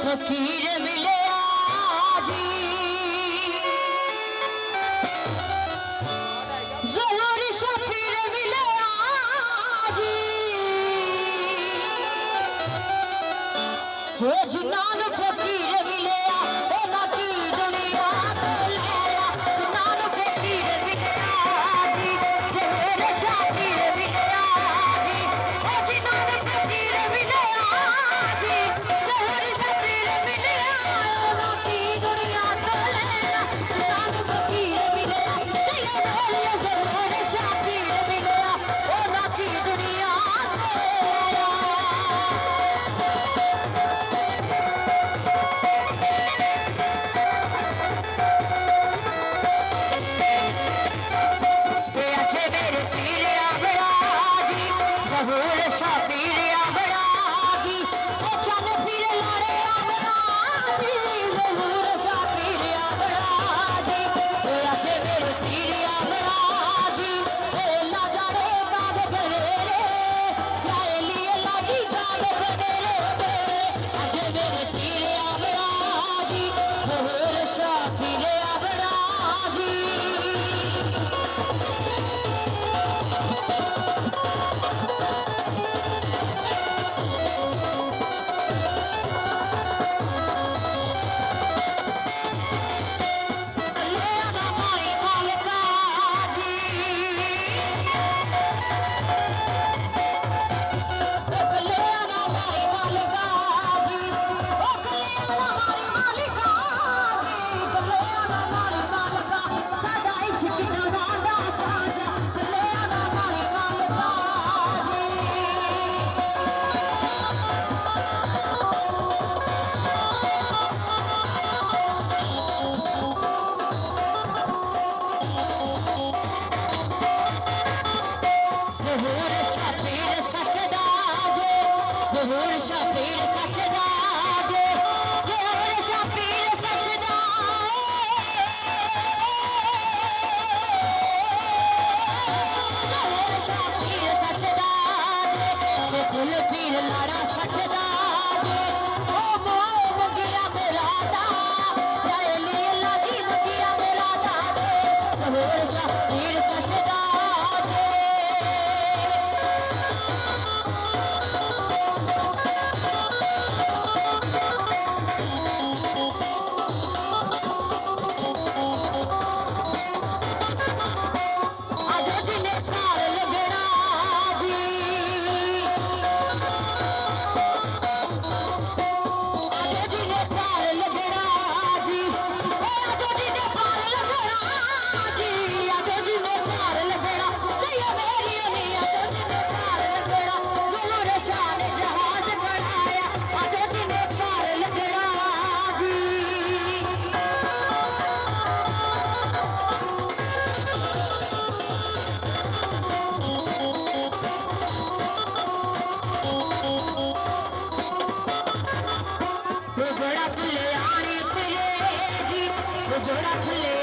फकीर मिले जी ज़ोहर शफीर मिले जी वो जिनान फकीर मिले की दुनिया जिनान फकीर मिले जी ज़ोहर शफीर मिले जी वो जिनान फकीर मिले जी ज़ोहर शफीर मिले की दुनिया जिनान फकीर मिले ज़ोहर शफीर मिले की दुनिया ज़ोहर शफीर आबड़ा जी चल फिर लारे आबड़ा जी ज़ोहर शफीर आबड़ा जी अजे मेरे पीर आबड़ा जी ला जारे काद करे रे लाए लिए लाजी काद करे रे अजे मेरे पीर आबड़ा जी ज़ोहर शफीर आबड़ा जी ज़ोहर शफीर सचदा जे ज़ोहर शफीर सचदा ज़ोहर शफीर सचदा जे दिल पीर लाड़ा सचदा जे ओ मोह गया मेरा दा रायली लाजी गया मेरा दा ज़ोहर शफीर सचदा बड़ा फुले